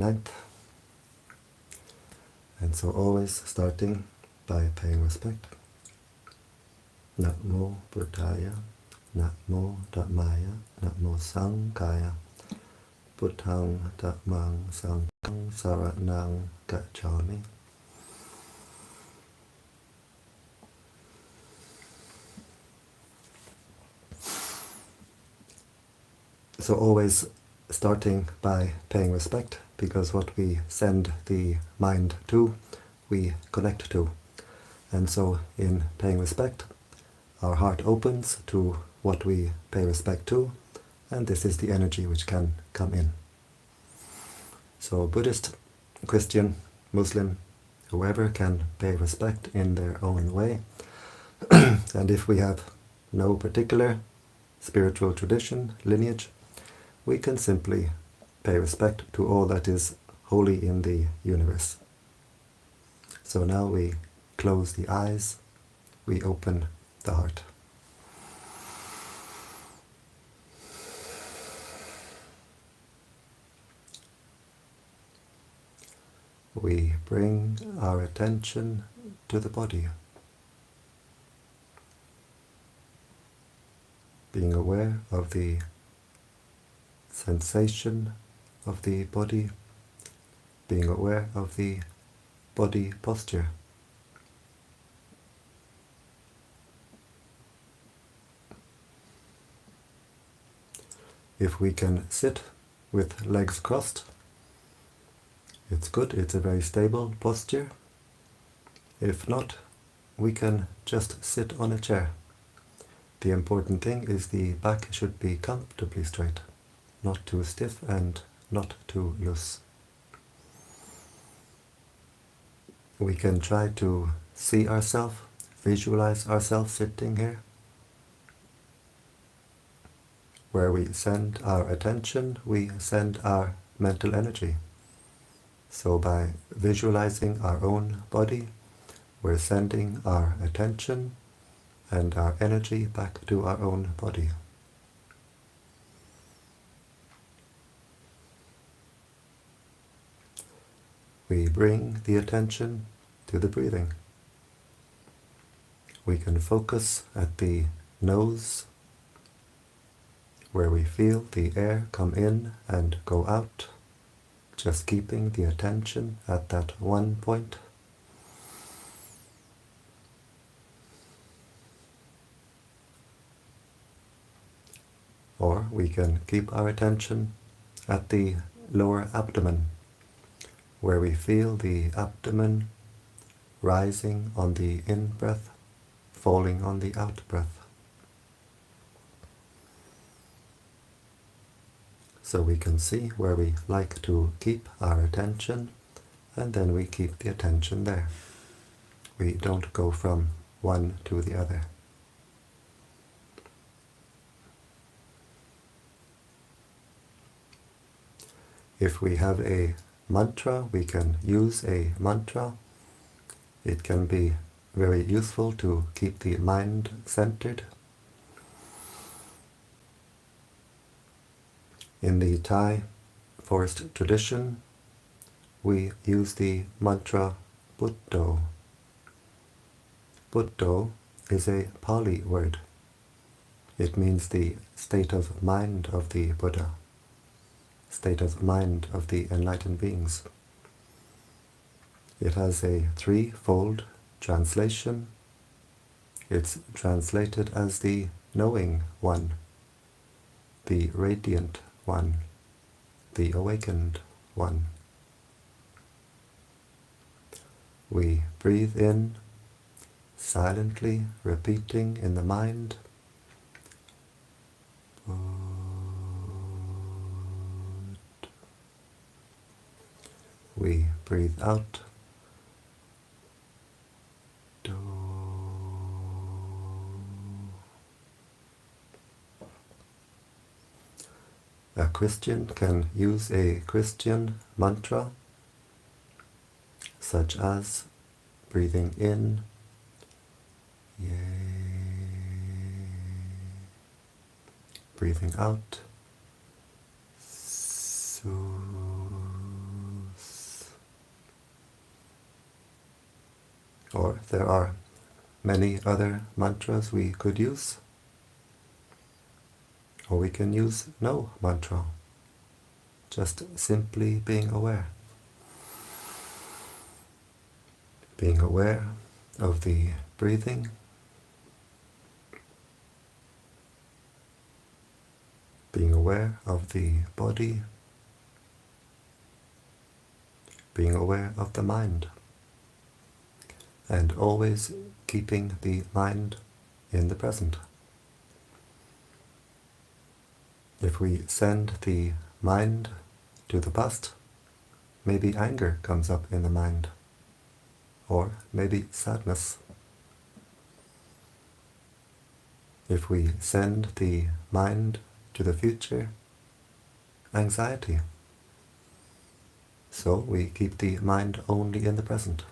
ninth. And so always starting by paying respect. Namo Buddhaya, Namo Dhammaya, Namo Sanghaya, Buddhang Dhammang Sanghang Saranang Gacchami. So always starting by paying respect, because what we send the mind to, we connect to. And so in paying respect, our heart opens to what we pay respect to, and this is the energy which can come in. So Buddhist, Christian, Muslim, whoever can pay respect in their own way. And if we have no particular spiritual tradition, lineage, we can simply pay respect to all that is holy in the universe. So now we close the eyes, we open the heart. We bring our attention to the body, being aware of the sensation of the body, being aware of the body posture. If we can sit with legs crossed, it's good, it's a very stable posture. If not, we can just sit on a chair. The important thing is the back should be comfortably straight, not too stiff and not too loose. We can try to see ourselves, visualize ourselves sitting here, where we send our attention, we send our mental energy. So by visualizing our own body, we're sending our attention and our energy back to our own body. We bring the attention to the breathing. We can focus at the nose, where we feel the air come in and go out, just keeping the attention at that one point. Or we can keep our attention at the lower abdomen, where we feel the abdomen rising on the in-breath, falling on the out-breath. So we can see where we like to keep our attention, and then we keep the attention there. We don't go from one to the other. If we have a mantra, we can use a mantra. It can be very useful to keep the mind centered. In the Thai forest tradition, we use the mantra Buddho. Buddho is a Pali word. It means the state of mind of the Buddha, state of mind of the enlightened beings. It has a threefold translation. It's translated as the knowing one, the radiant one, the awakened one. We breathe in, silently repeating in the mind, we breathe out, Do. A Christian can use a Christian mantra, such as breathing in, Yay. Breathing out, Su. Or there are many other mantras we could use. Or we can use no mantra, just simply being aware. Being aware of the breathing, being aware of the body, being aware of the mind, and always keeping the mind in the present. If we send the mind to the past, maybe anger comes up in the mind, or maybe sadness. If we send the mind to the future, anxiety. So we keep the mind only in the present.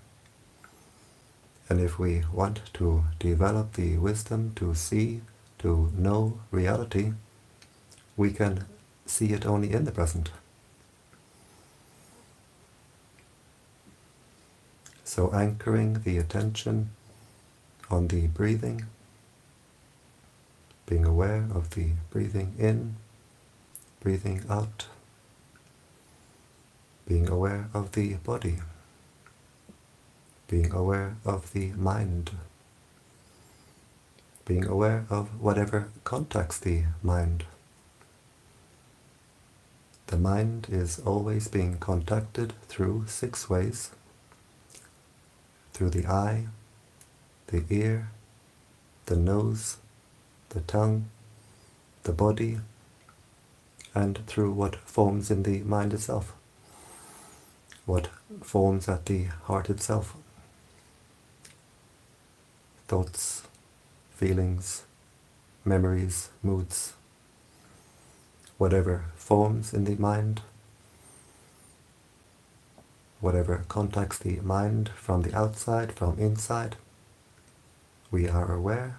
And if we want to develop the wisdom to see, to know reality, we can see it only in the present. So anchoring the attention on the breathing, being aware of the breathing in, breathing out, being aware of the body, being aware of the mind, being aware of whatever contacts the mind. The mind is always being contacted through 6 ways: through the eye, the ear, the nose, the tongue, the body, and through what forms in the mind itself, what forms at the heart itself. Thoughts, feelings, memories, moods, whatever forms in the mind, whatever contacts the mind from the outside, from inside, we are aware,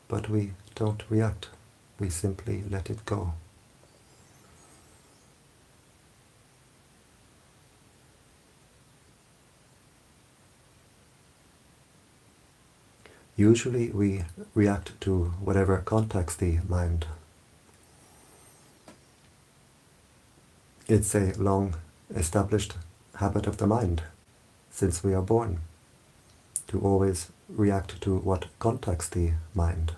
but we don't react. We simply let it go. Usually we react to whatever contacts the mind. It's a long established habit of the mind, since we are born, to always react to what contacts the mind.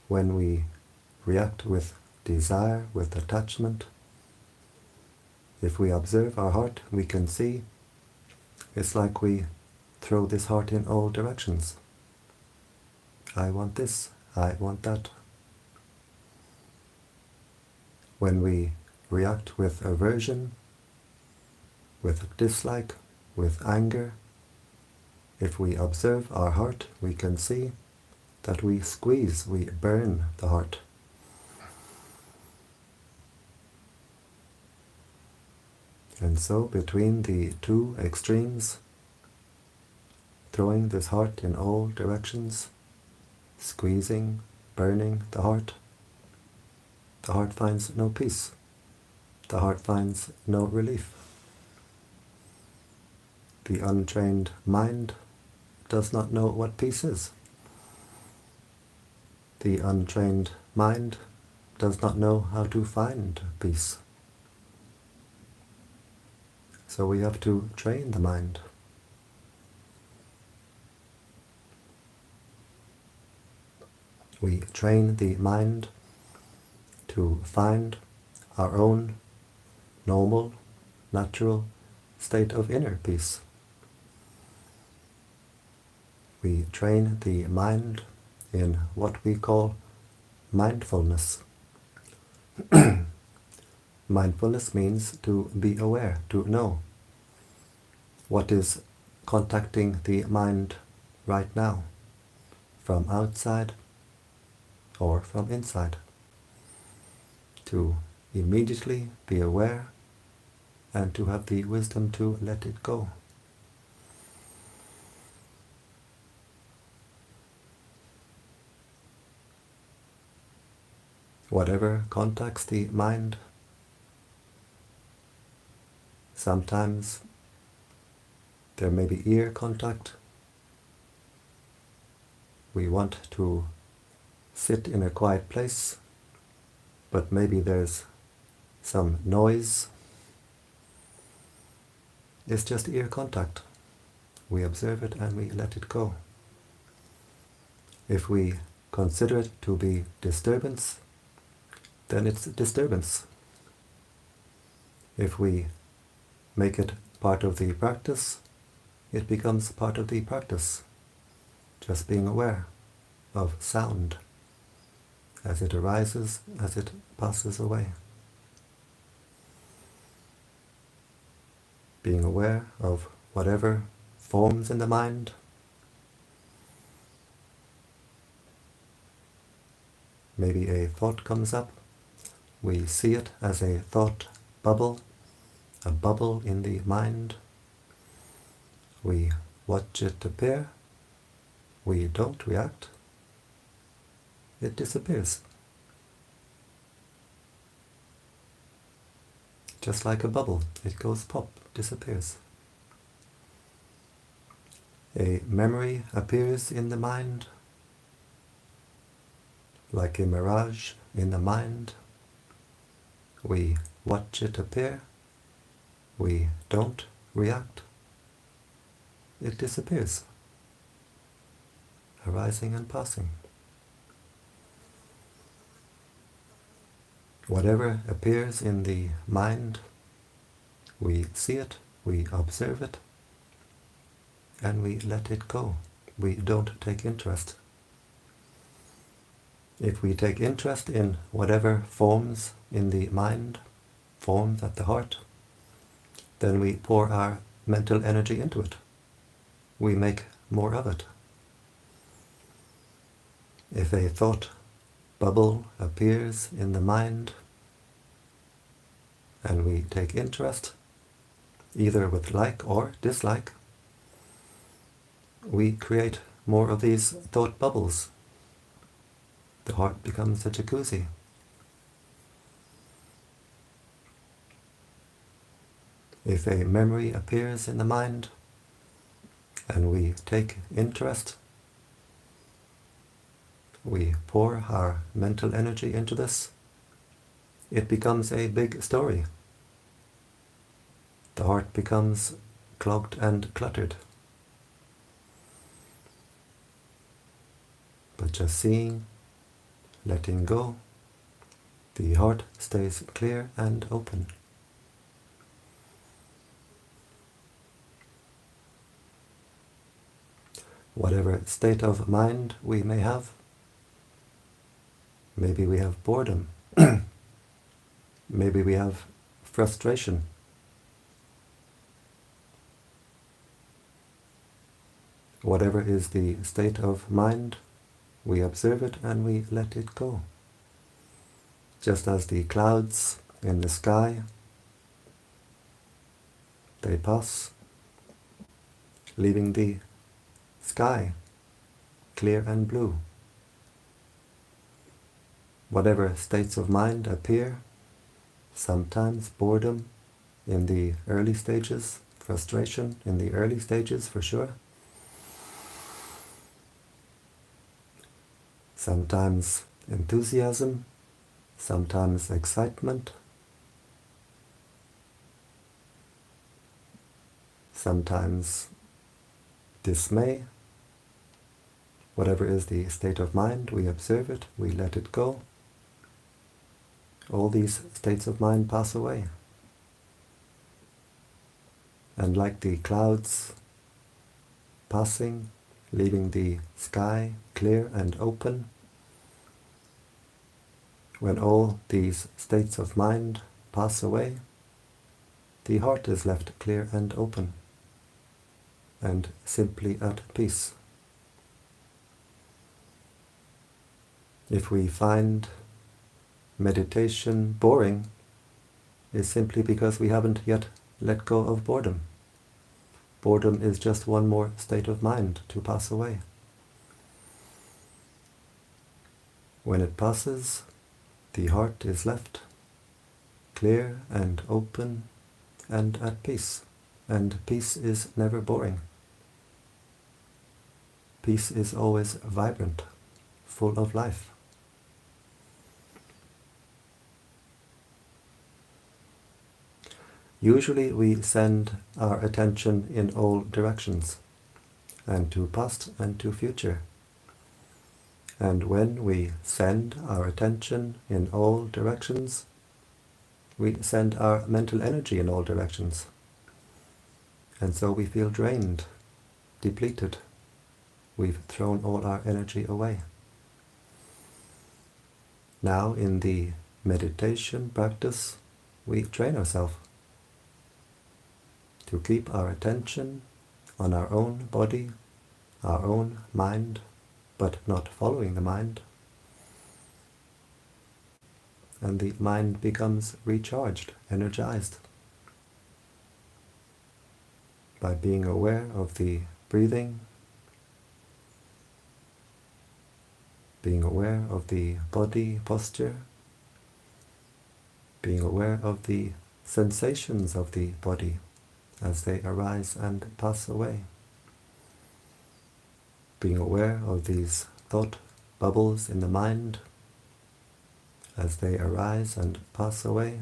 When we react with desire, with attachment, if we observe our heart, we can see it's like we throw this heart in all directions. I want this, I want that. When we react with aversion, with dislike, with anger, if we observe our heart, we can see that we squeeze, we burn the heart. And so between the 2 extremes, throwing this heart in all directions, squeezing, burning the heart finds no peace. The heart finds no relief. The untrained mind does not know what peace is. The untrained mind does not know how to find peace. So we have to train the mind. We train the mind to find our own normal, natural state of inner peace. We train the mind in what we call mindfulness. Mindfulness means to be aware, to know what is contacting the mind right now, from outside or from inside. To immediately be aware and to have the wisdom to let it go. Whatever contacts the mind, sometimes There may be ear contact. We want to sit in a quiet place, but maybe there's some noise. It's just ear contact. We observe it and we let it go. If we consider it to be disturbance, then it's disturbance. If we make it part of the practice, it becomes part of the practice. Just being aware of sound as it arises, as it passes away. Being aware of whatever forms in the mind. Maybe a thought comes up. We see it as a thought bubble, a bubble in the mind. We watch it appear. We don't react. It disappears. Just like a bubble, it goes pop, disappears. A memory appears in the mind, like a mirage in the mind. We watch it appear. We don't react. It disappears, arising and passing. Whatever appears in the mind, we see it, we observe it, and we let it go. We don't take interest. If we take interest in whatever forms in the mind, forms at the heart, then we pour our mental energy into it. We make more of it. If a thought bubble appears in the mind and we take interest, either with like or dislike, we create more of these thought bubbles. The heart becomes a jacuzzi. If a memory appears in the mind and we take interest, we pour our mental energy into this, it becomes a big story. The heart becomes clogged and cluttered. But just seeing, letting go, the heart stays clear and open. Whatever state of mind we may have, maybe we have boredom, maybe we have frustration, whatever is the state of mind, we observe it and we let it go. Just as the clouds in the sky, they pass, leaving the sky clear and blue. Whatever states of mind appear, sometimes boredom in the early stages, frustration in the early stages for sure, sometimes enthusiasm, sometimes excitement, sometimes dismay. Whatever is the state of mind, we observe it, we let it go. All these states of mind pass away. And like the clouds passing, leaving the sky clear and open, when all these states of mind pass away, the heart is left clear and open, and simply at peace. If we find meditation boring, it's simply because we haven't yet let go of boredom. Boredom is just one more state of mind to pass away. When it passes, the heart is left clear and open and at peace. And peace is never boring. Peace is always vibrant, full of life. Usually we send our attention in all directions, and to past and to future. And when we send our attention in all directions, we send our mental energy in all directions. And so we feel drained, depleted. We've thrown all our energy away. Now in the meditation practice, we train ourselves to keep our attention on our own body, our own mind, but not following the mind. And the mind becomes recharged, energized, by being aware of the breathing, being aware of the body posture, being aware of the sensations of the body as they arise and pass away, being aware of these thought bubbles in the mind as they arise and pass away,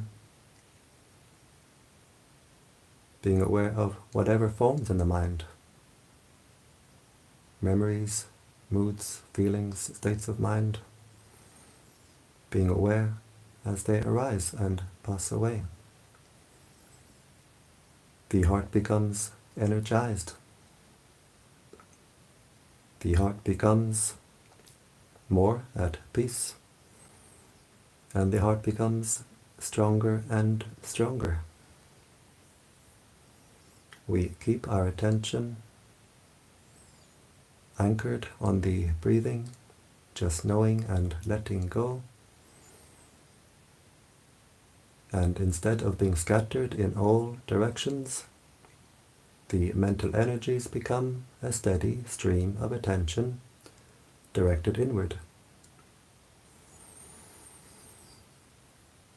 being aware of whatever forms in the mind, memories, moods, feelings, states of mind, being aware as they arise and pass away. The heart becomes energized. The heart becomes more at peace, and the heart becomes stronger and stronger. We keep our attention anchored on the breathing, just knowing and letting go. And instead of being scattered in all directions, the mental energies become a steady stream of attention directed inward.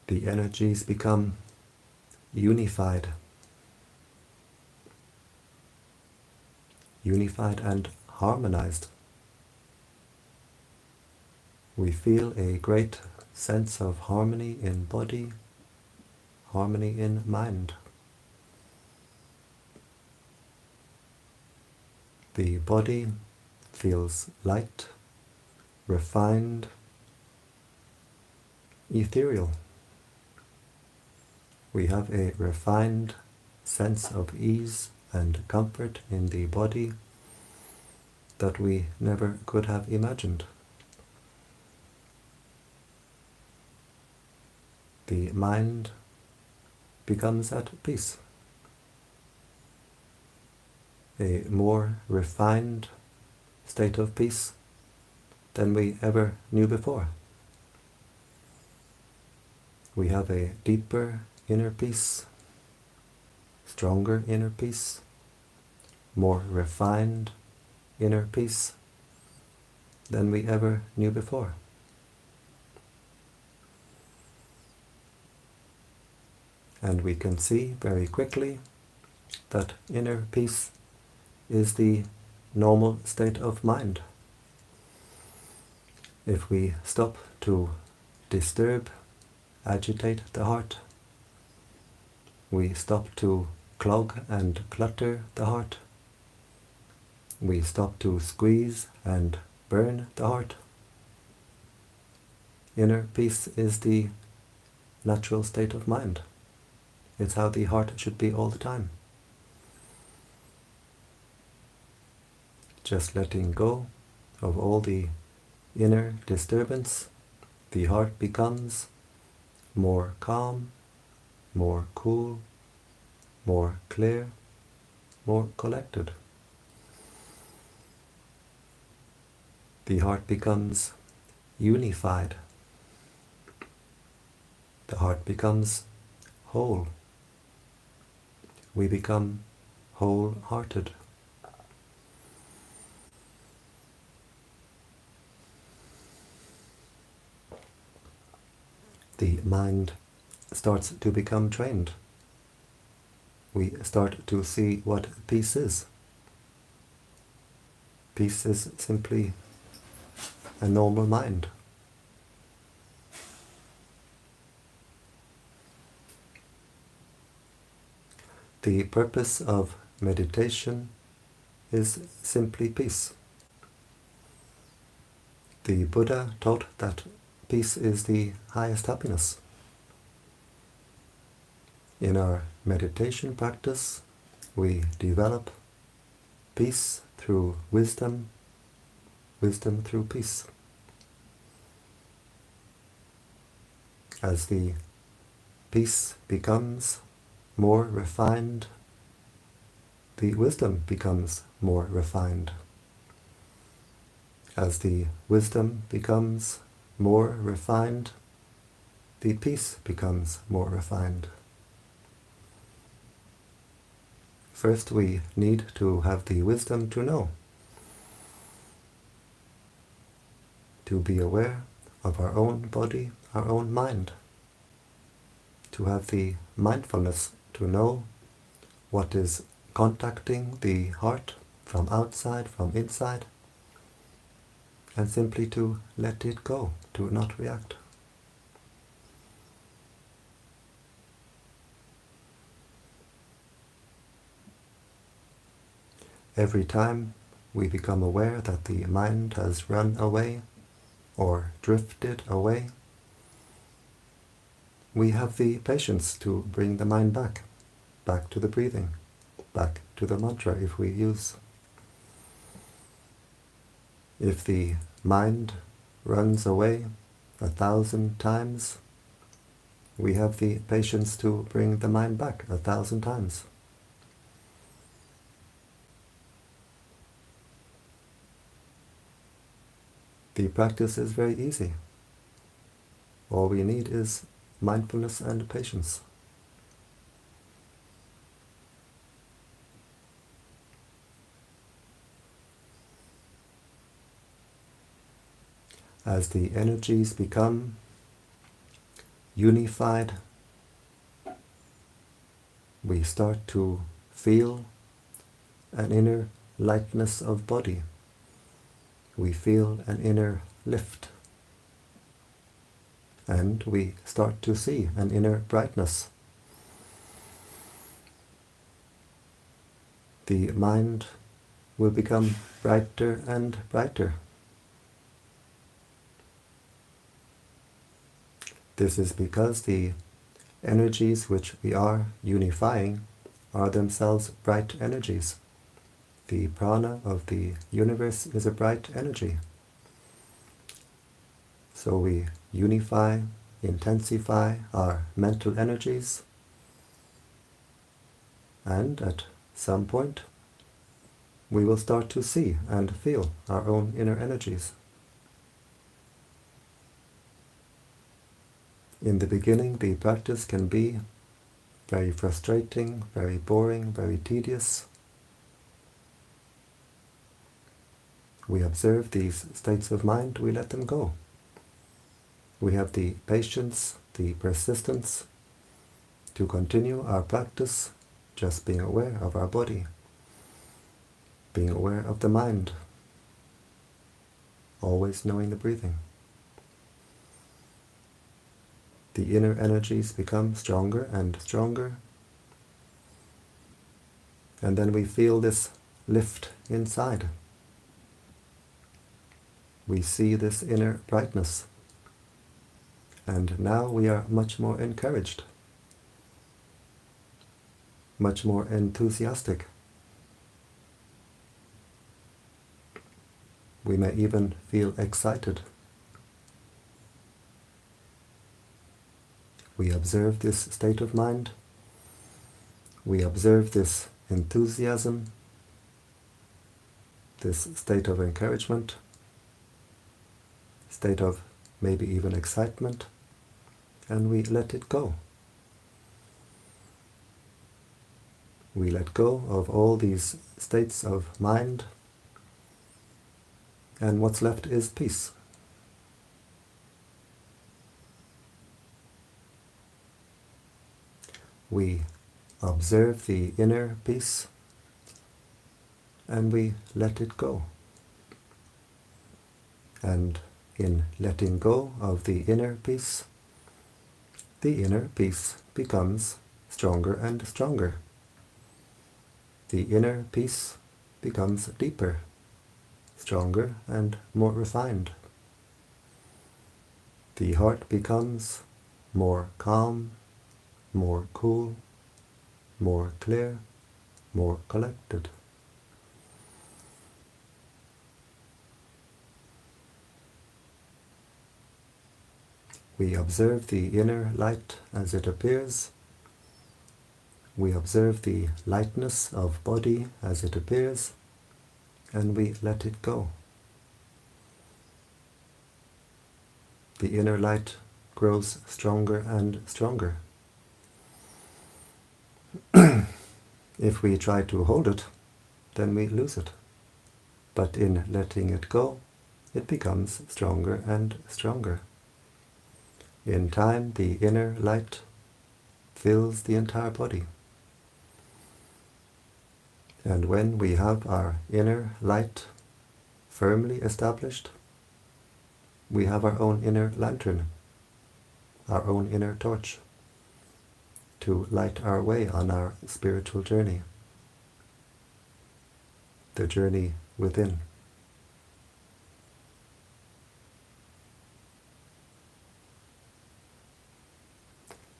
The energies become unified and harmonized. We feel a great sense of harmony in body, harmony in mind. The body feels light, refined, ethereal. We have a refined sense of ease and comfort in the body that we never could have imagined. The mind becomes at peace. A more refined state of peace than we ever knew before. We have a deeper inner peace, stronger inner peace, more refined inner peace than we ever knew before. And we can see very quickly that inner peace is the normal state of mind. If we stop to disturb, agitate the heart, we stop to clog and clutter the heart, we stop to squeeze and burn the heart, inner peace is the natural state of mind. It's how the heart should be all the time. Just letting go of all the inner disturbance, the heart becomes more calm, more cool, more clear, more collected. The heart becomes unified. The heart becomes whole. We become wholehearted. The mind starts to become trained. we start to see what peace is. Peace is simply a normal mind. The purpose of meditation is simply peace. The Buddha taught that peace is the highest happiness. In our meditation practice, we develop peace through wisdom, wisdom through peace. As the peace becomes more refined, the wisdom becomes more refined. As the wisdom becomes more refined, the peace becomes more refined. First, we need to have the wisdom to know, to be aware of our own body, our own mind, to have the mindfulness to know what is contacting the heart from outside, from inside, and simply to let it go, to not react. Every time we become aware that the mind has run away or drifted away, we have the patience to bring the mind back to the breathing, back to the mantra if we use. If the mind runs away 1,000 times, we have the patience to bring the mind back 1,000 times. The practice is very easy. All we need is mindfulness and patience. As the energies become unified, we start to feel an inner lightness of body. We feel an inner lift. And we start to see an inner brightness. The mind will become brighter and brighter. This is because the energies which we are unifying are themselves bright energies. The prana of the universe is a bright energy. So we unify, intensify our mental energies, and at some point we will start to see and feel our own inner energies. In the beginning, the practice can be very frustrating, very boring, very tedious. We observe these states of mind, we let them go. We have the patience, the persistence to continue our practice, just being aware of our body, being aware of the mind, always knowing the breathing. The inner energies become stronger and stronger, and then we feel this lift inside. We see this inner brightness, and now we are much more encouraged, much more enthusiastic. We may even feel excited. We observe this state of mind, we observe this enthusiasm, this state of encouragement, state of maybe even excitement, and we let it go. We let go of all these states of mind, and what's left is peace. We observe the inner peace, and we let it go. And in letting go of the inner peace becomes stronger and stronger. The inner peace becomes deeper, stronger and more refined. The heart becomes more calm, more cool, more clear, more collected. We observe the inner light as it appears. We observe the lightness of body as it appears, and we let it go. The inner light grows stronger and stronger. If we try to hold it, then we lose it. But in letting it go, it becomes stronger and stronger. In time, the inner light fills the entire body. And when we have our inner light firmly established, we have our own inner lantern, our own inner torch, to light our way on our spiritual journey, the journey within.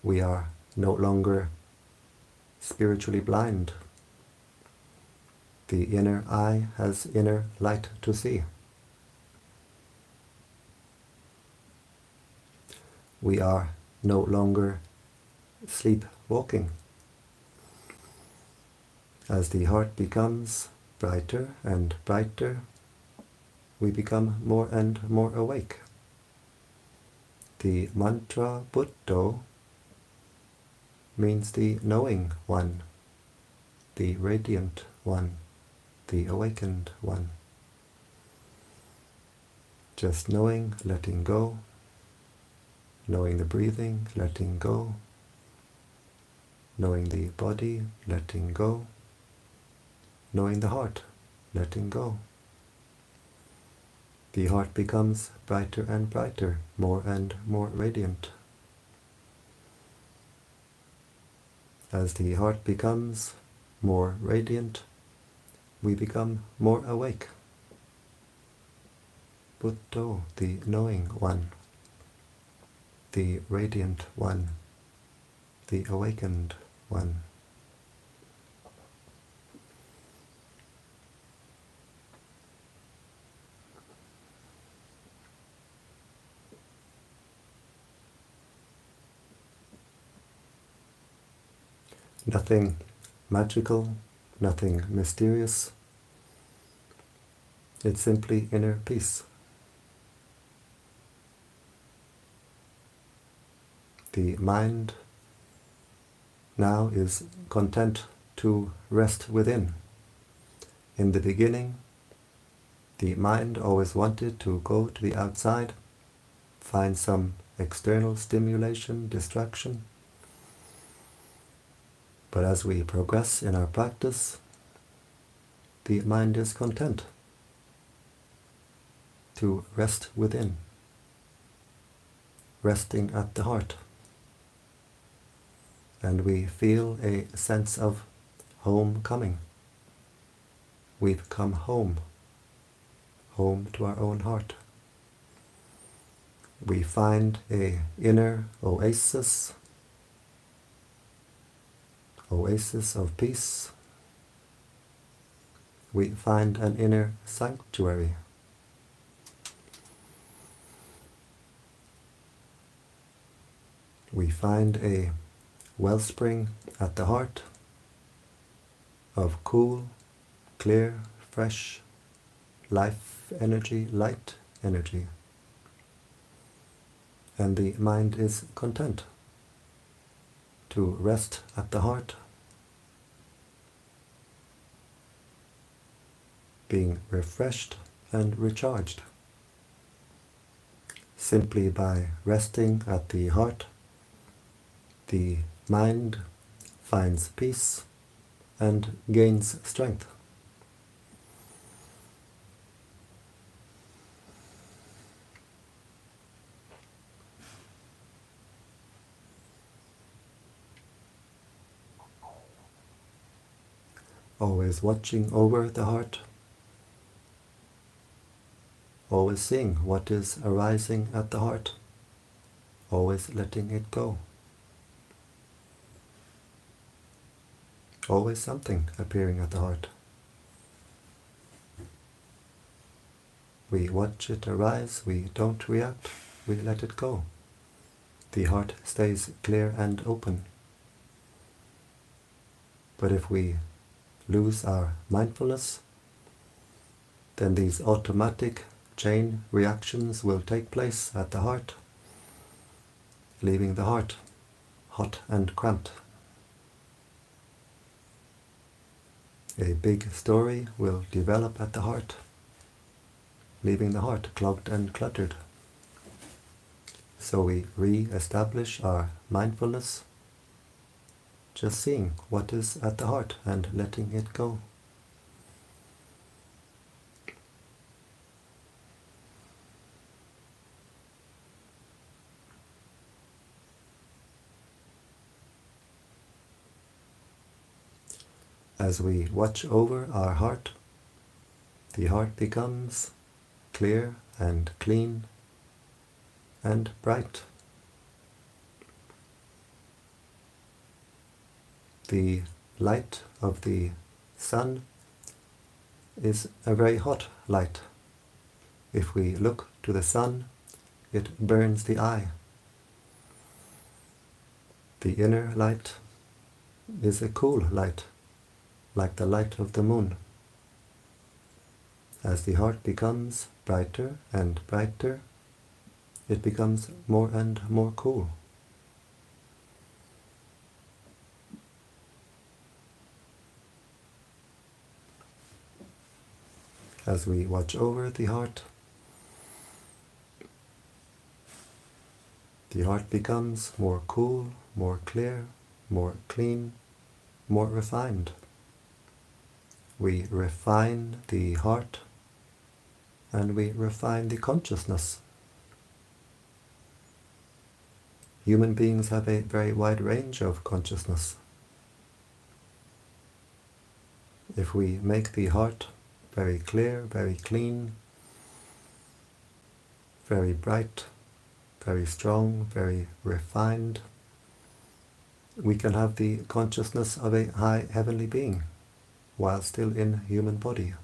We are no longer spiritually blind. The inner eye has inner light to see. We are no longer sleepwalking. As the heart becomes brighter and brighter, we become more and more awake. The mantra Buddho means the knowing one, the radiant one, the awakened one. Just knowing, letting go, knowing the breathing, letting go, knowing the body, letting go, knowing the heart, letting go. The heart becomes brighter and brighter, more and more radiant. As the heart becomes more radiant, we become more awake. Buddho, the knowing one, the radiant one, the awakened one. Nothing magical, nothing mysterious. It's simply inner peace. The mind now is content to rest within. In the beginning, the mind always wanted to go to the outside, find some external stimulation, distraction. But as we progress in our practice, the mind is content to rest within, resting at the heart. And we feel a sense of home coming. We've come home, home to our own heart. We find an inner oasis of peace. We find an inner sanctuary. We find a wellspring at the heart of cool, clear, fresh life energy, light energy. And the mind is content to rest at the heart, being refreshed and recharged. Simply by resting at the heart, the mind finds peace and gains strength. Always watching over the heart, always seeing what is arising at the heart, always letting it go. Always something appearing at the heart. We watch it arise, we don't react, we let it go. The heart stays clear and open. But if we lose our mindfulness, then these automatic chain reactions will take place at the heart, leaving the heart hot and cramped. A big story will develop at the heart, leaving the heart clogged and cluttered. So we re-establish our mindfulness, just seeing what is at the heart and letting it go. As we watch over our heart, the heart becomes clear and clean and bright. The light of the sun is a very hot light. If we look to the sun, it burns the eye. The inner light is a cool light, like the light of the moon. As the heart becomes brighter and brighter, it becomes more and more cool. As we watch over the heart becomes more cool, more clear, more clean, more refined. We refine the heart and we refine the consciousness. Human beings have a very wide range of consciousness. If we make the heart very clear, very clean, very bright, very strong, very refined, we can have the consciousness of a high heavenly being while still in human body.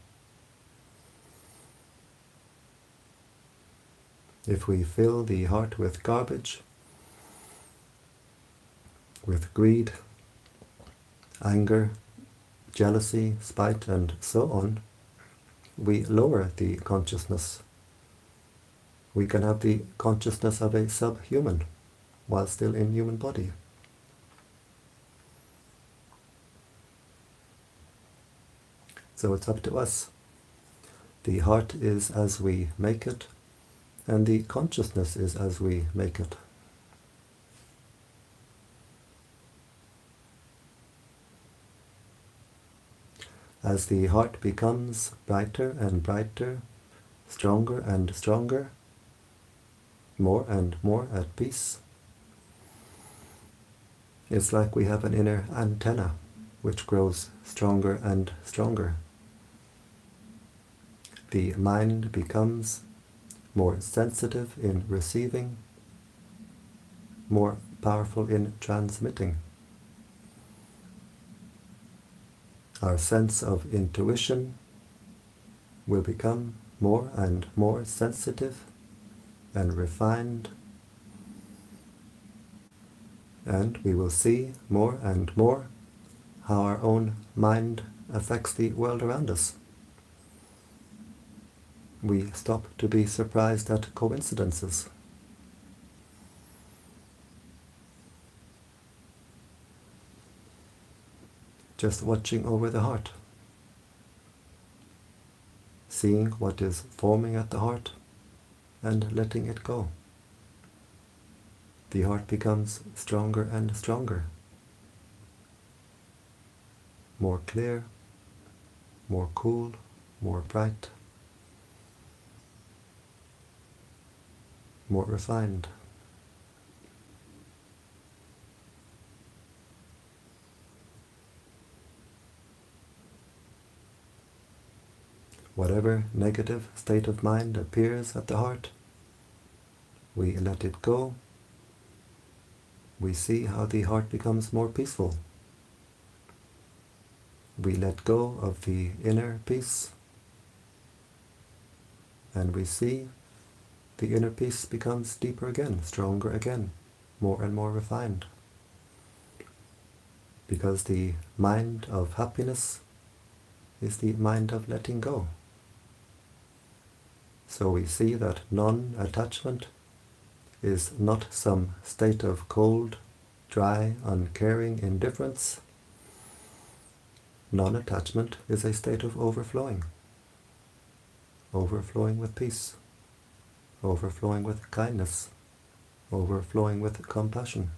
If we fill the heart with garbage, with greed, anger, jealousy, spite, and so on, we lower the consciousness. We can have the consciousness of a subhuman while still in human body. So it's up to us. The heart is as we make it, and the consciousness is as we make it. As the heart becomes brighter and brighter, stronger and stronger, more and more at peace, it's like we have an inner antenna which grows stronger and stronger. The mind becomes more sensitive in receiving, more powerful in transmitting. Our sense of intuition will become more and more sensitive and refined, and we will see more and more how our own mind affects the world around us. We stop to be surprised at coincidences. Just watching over the heart, seeing what is forming at the heart and letting it go. The heart becomes stronger and stronger. more clear, more cool, more bright, more refined. Whatever negative state of mind appears at the heart, we let it go. We see how the heart becomes more peaceful. We let go of the inner peace, and we see the inner peace becomes deeper again, stronger again, more and more refined. Because the mind of happiness is the mind of letting go. So we see that non-attachment is not some state of cold, dry, uncaring indifference. Non-attachment is a state of overflowing. Overflowing with peace. Overflowing with kindness. Overflowing with compassion.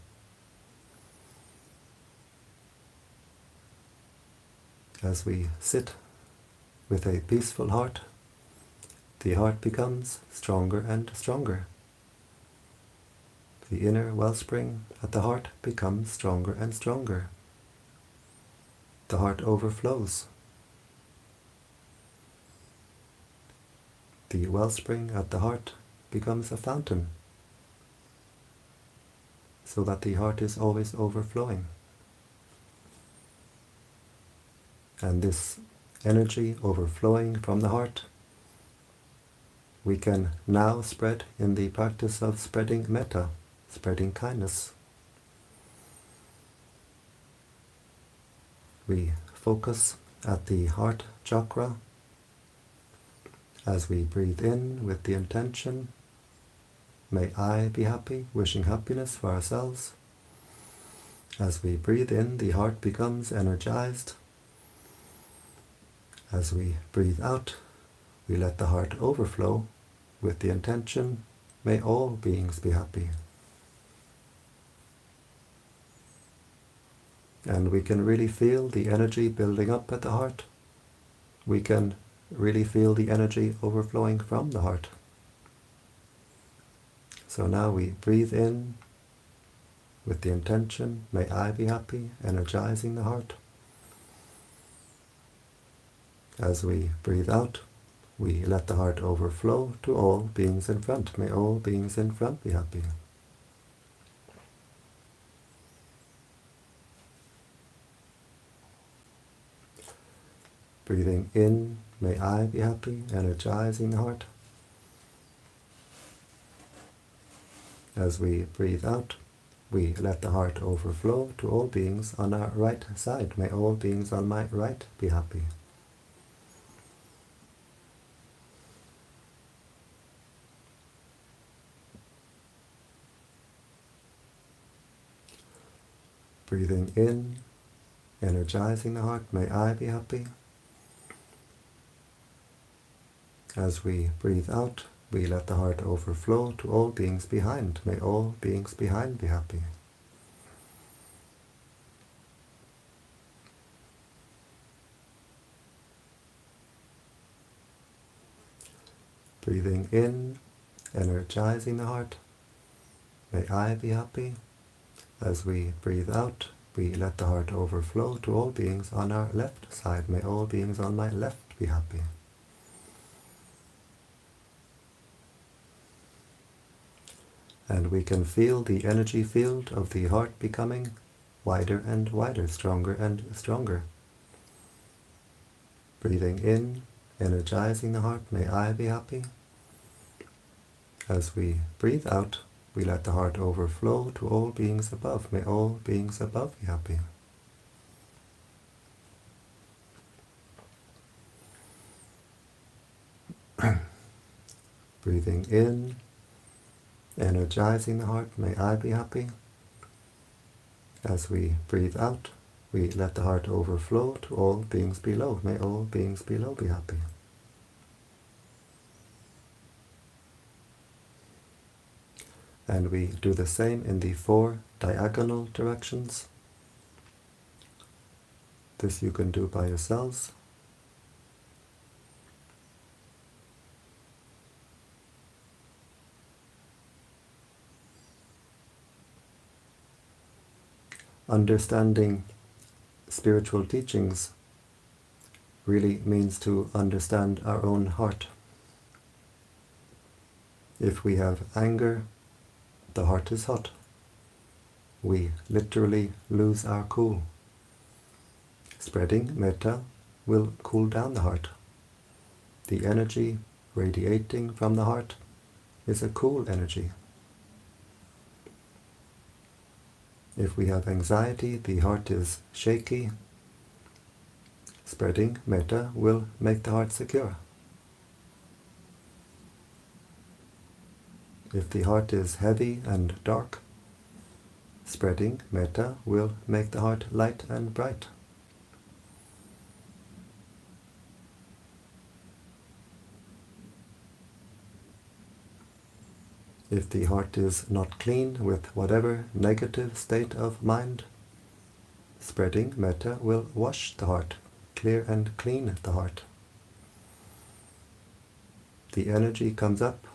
As we sit with a peaceful heart, the heart becomes stronger and stronger. The inner wellspring at the heart becomes stronger and stronger. The heart overflows. The wellspring at the heart becomes a fountain, so that the heart is always overflowing. And this energy overflowing from the heart, we can now spread in the practice of spreading metta, spreading kindness. We focus at the heart chakra as we breathe in with the intention, may I be happy, wishing happiness for ourselves. As we breathe in, the heart becomes energized. As we breathe out, we let the heart overflow with the intention, may all beings be happy. And we can really feel the energy building up at the heart. We can really feel the energy overflowing from the heart. So now we breathe in with the intention, may I be happy, energizing the heart. As we breathe out, we let the heart overflow to all beings in front. May all beings in front be happy. Breathing in, may I be happy, energizing the heart. As we breathe out, we let the heart overflow to all beings on our right side. May all beings on my right be happy. Breathing in, energizing the heart, may I be happy. As we breathe out, we let the heart overflow to all beings behind. May all beings behind be happy. Breathing in, energizing the heart, may I be happy. As we breathe out, we let the heart overflow to all beings on our left side. May all beings on my left be happy. And we can feel the energy field of the heart becoming wider and wider, stronger and stronger. Breathing in, energizing the heart, may I be happy. As we breathe out, we let the heart overflow to all beings above. May all beings above be happy. Breathing in, energizing the heart, may I be happy. As we breathe out, we let the heart overflow to all beings below. May all beings below be happy. And we do the same in the 4 diagonal directions. This you can do by yourselves. Understanding spiritual teachings really means to understand our own heart. If we have anger, the heart is hot. We literally lose our cool. Spreading metta will cool down the heart. The energy radiating from the heart is a cool energy. If we have anxiety, the heart is shaky. Spreading metta will make the heart secure. If the heart is heavy and dark, spreading metta will make the heart light and bright. If the heart is not clean with whatever negative state of mind, spreading metta will wash the heart, clear and clean the heart. The energy comes up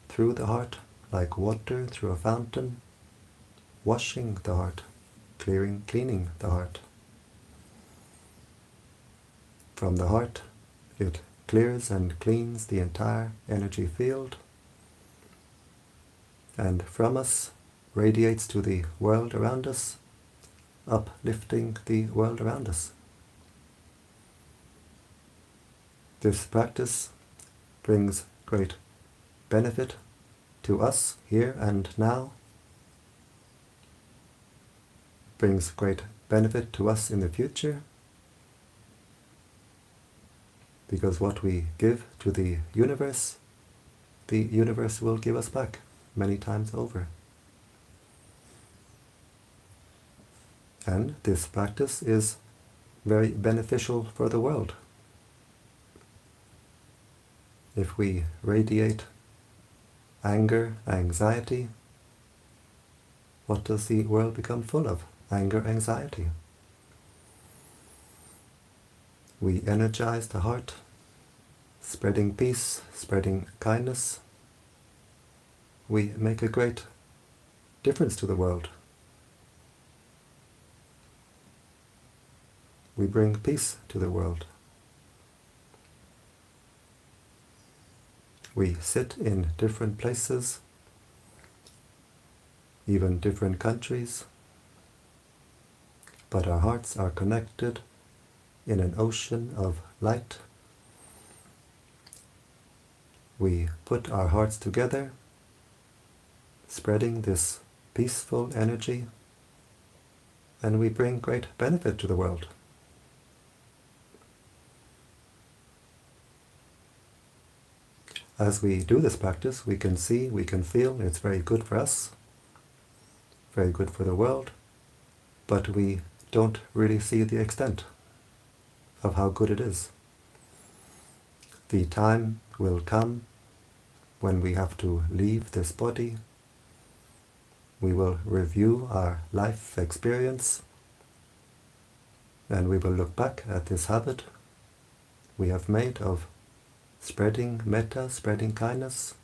through the heart like water through a fountain, washing the heart, cleaning the heart. From the heart, it clears and cleans the entire energy field, and from us radiates to the world around us, uplifting the world around us. This practice brings great benefit to us here and now, brings great benefit to us in the future, because what we give to the universe will give us back many times over. And this practice is very beneficial for the world. If we radiate anger, anxiety, what does the world become full of? Anger, anxiety. We energize the heart, spreading peace, spreading kindness. We make a great difference to the world. We bring peace to the world. We sit in different places, even different countries, but our hearts are connected in an ocean of light. We put our hearts together, spreading this peaceful energy, and we bring great benefit to the world. As we do this practice, we can see, we can feel it's very good for us, very good for the world, but we don't really see the extent of how good it is. The time will come when we have to leave this body. We will review our life experience, and we will look back at this habit we have made of spreading metta, spreading kindness.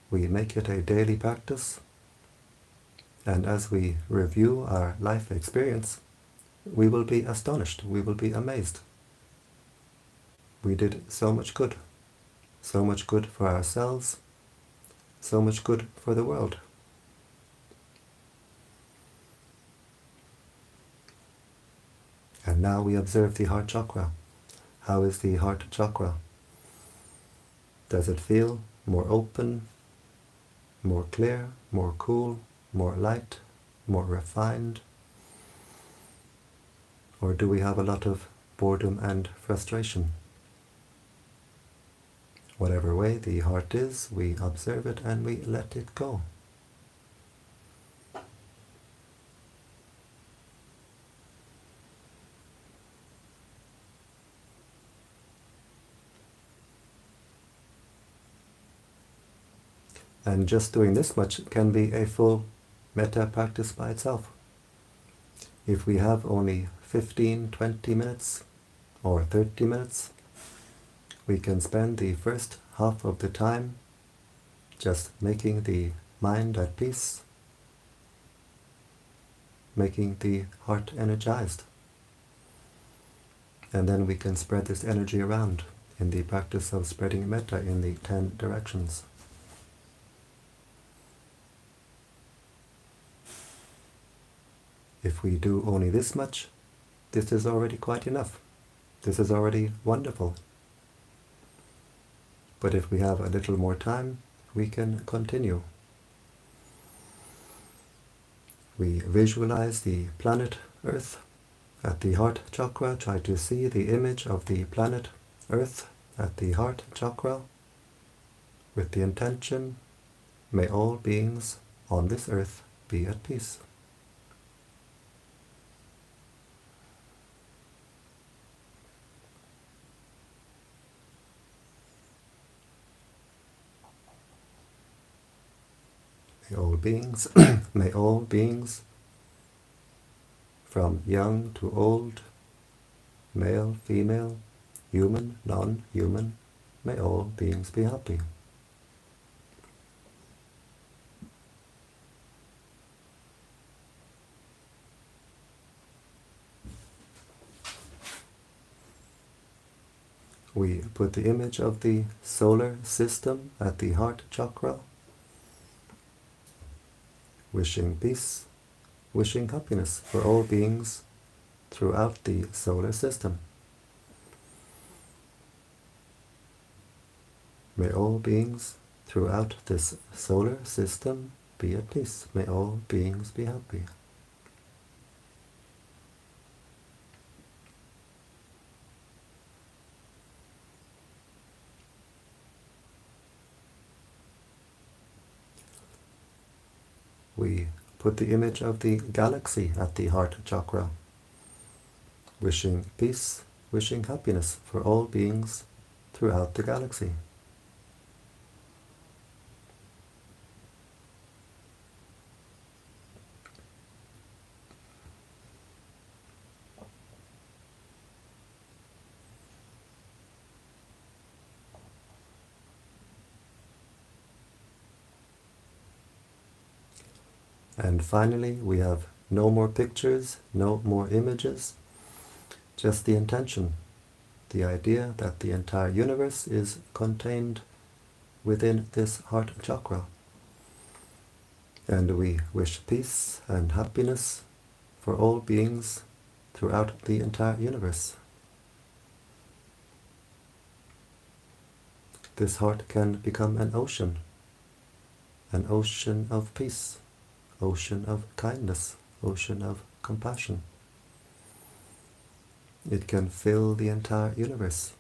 We make it a daily practice, and as we review our life experience, we will be astonished, we will be amazed. We did so much good for ourselves, so much good for the world. And now we observe the heart chakra. How is the heart chakra? Does it feel more open, more clear, more cool, more light, more refined? Or do we have a lot of boredom and frustration? Whatever way the heart is, we observe it and we let it go. And just doing this much can be a full metta practice by itself. If we have only 15, 20 minutes or 30 minutes, we can spend the first half of the time just making the mind at peace, making the heart energized. And then we can spread this energy around in the practice of spreading metta in the 10 directions. If we do only this much, this is already quite enough. This is already wonderful. But if we have a little more time, we can continue. We visualize the planet Earth. At the heart chakra, try to see the image of the planet Earth at the heart chakra with the intention, may all beings on this earth be at peace. May all beings, may all beings, from young to old, male, female, human, non-human, may all beings be happy. We put the image of the solar system at the heart chakra, wishing peace, wishing happiness for all beings throughout the solar system. May all beings throughout this solar system be at peace. May all beings be happy. We put the image of the galaxy at the heart chakra, wishing peace, wishing happiness for all beings throughout the galaxy. And finally, we have no more pictures, no more images, just the intention, the idea that the entire universe is contained within this heart chakra. And we wish peace and happiness for all beings throughout the entire universe. This heart can become an ocean of peace, ocean of kindness, ocean of compassion. It can fill the entire universe.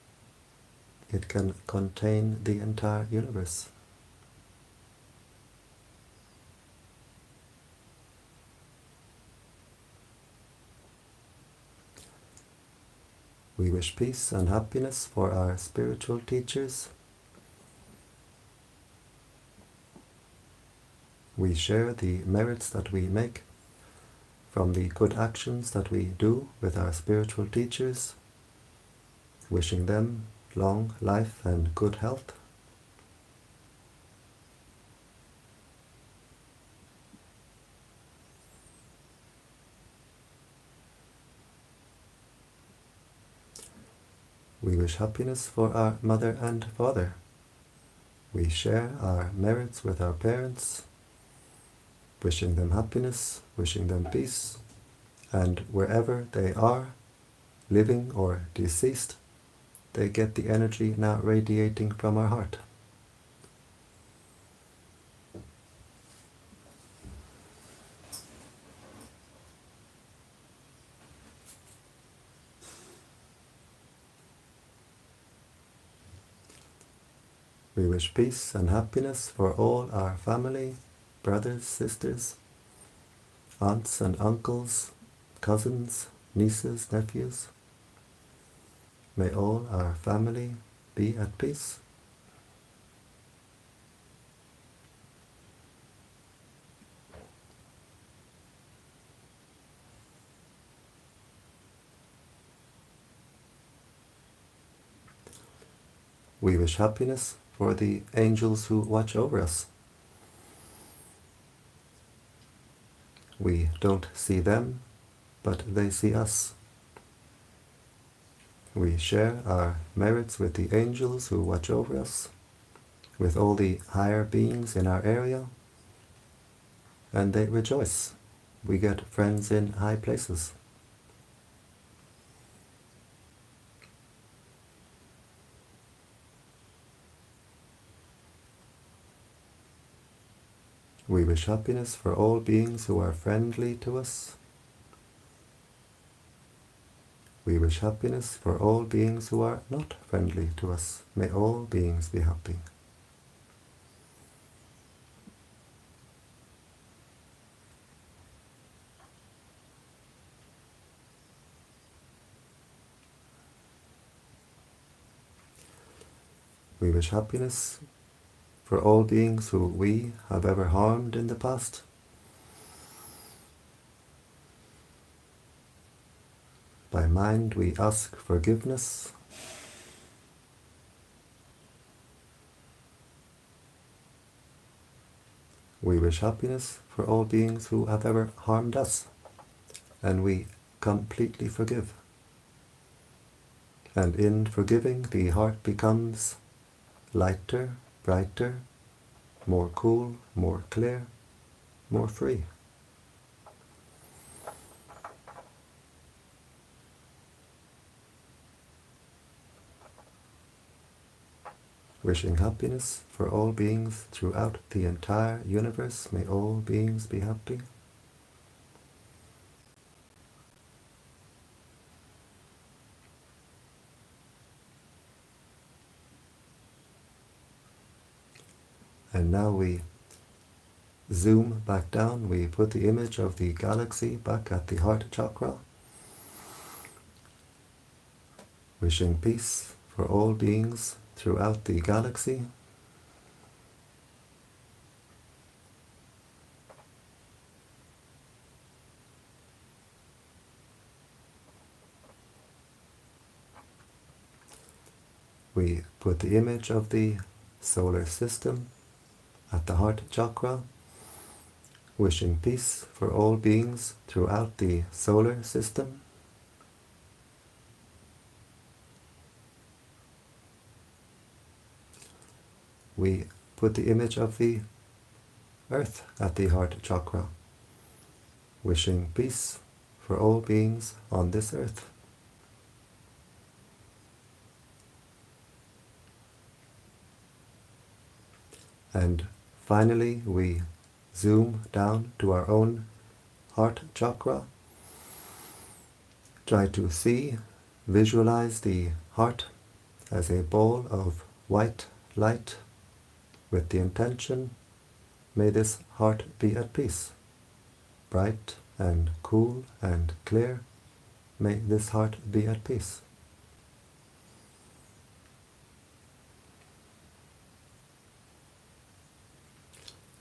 It can contain the entire universe. We wish peace and happiness for our spiritual teachers. We share the merits that we make from the good actions that we do with our spiritual teachers, wishing them long life and good health. We wish happiness for our mother and father. We share our merits with our parents, wishing them happiness, wishing them peace, and wherever they are, living or deceased, they get the energy now radiating from our heart. We wish peace and happiness for all our family, brothers, sisters, aunts and uncles, cousins, nieces, nephews. May all our family be at peace. We wish happiness for the angels who watch over us. We don't see them, but they see us. We share our merits with the angels who watch over us, with all the higher beings in our area, and they rejoice. We get friends in high places. We wish happiness for all beings who are friendly to us. We wish happiness for all beings who are not friendly to us. May all beings be happy. We wish happiness for all beings who we have ever harmed in the past. By mind we ask forgiveness. We wish happiness for all beings who have ever harmed us, and we completely forgive. And in forgiving, the heart becomes lighter, brighter, more cool, more clear, more free. Wishing happiness for all beings throughout the entire universe. May all beings be happy. And now we zoom back down. We put the image of the galaxy back at the heart chakra. Wishing peace for all beings throughout the galaxy. We put the image of the solar system at the heart chakra, wishing peace for all beings throughout the solar system. We put the image of the earth at the heart chakra, wishing peace for all beings on this earth. And finally, we zoom down to our own heart chakra. Try to see, visualize the heart as a ball of white light with the intention, may this heart be at peace, bright and cool and clear. May this heart be at peace.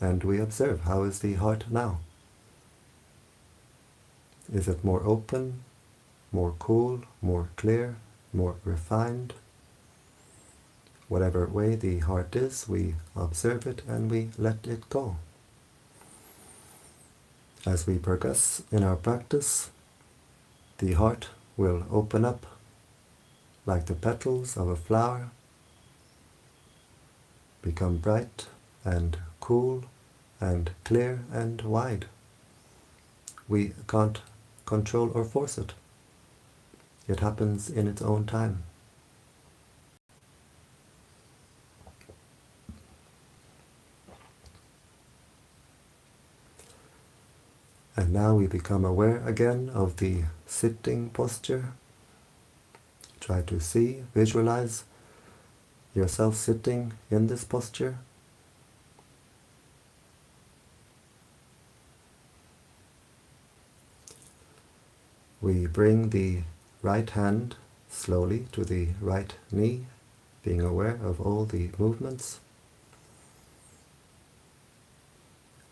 And we observe, how is the heart now? Is it more open, more cool, more clear, more refined? Whatever way the heart is, we observe it and we let it go. As we progress in our practice, the heart will open up like the petals of a flower, become bright and cool and clear and wide. We can't control or force it. It happens in its own time. And now we become aware again of the sitting posture. Try to see, visualize yourself sitting in this posture. We bring the right hand slowly to the right knee, being aware of all the movements.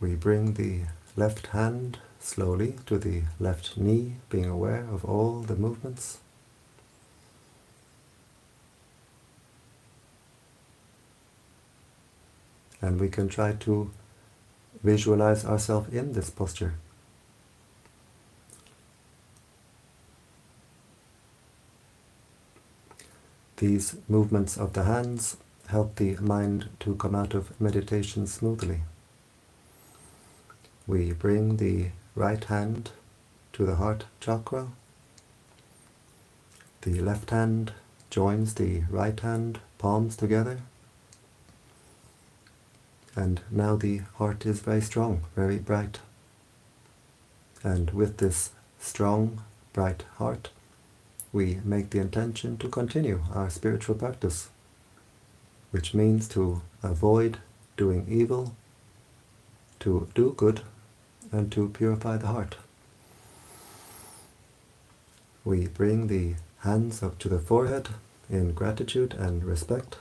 We bring the left hand slowly to the left knee, being aware of all the movements. And we can try to visualize ourselves in this posture. These movements of the hands help the mind to come out of meditation smoothly. We bring the right hand to the heart chakra. The left hand joins the right hand, palms together. And now the heart is very strong, very bright. And with this strong, bright heart, we make the intention to continue our spiritual practice, which means to avoid doing evil, to do good, and to purify the heart. We bring the hands up to the forehead in gratitude and respect.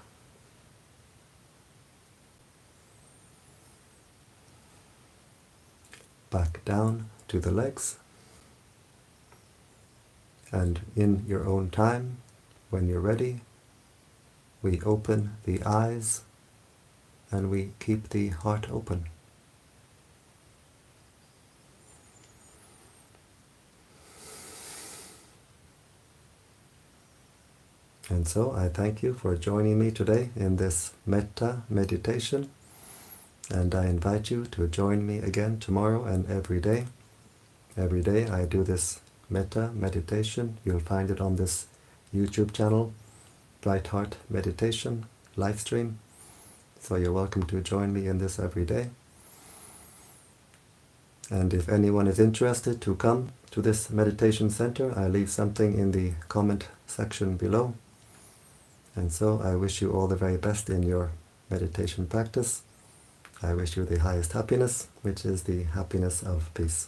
Back down to the legs. And in your own time, when you're ready, we open the eyes and we keep the heart open. And so I thank you for joining me today in this Metta meditation, and I invite you to join me again tomorrow and every day. Every day I do this Metta meditation. You'll find it on this YouTube channel, Bright Heart Meditation live stream. So you're welcome to join me in this every day. And if anyone is interested to come to this meditation center, I leave something in the comment section below. And so I wish you all the very best in your meditation practice. I wish you the highest happiness, which is the happiness of peace.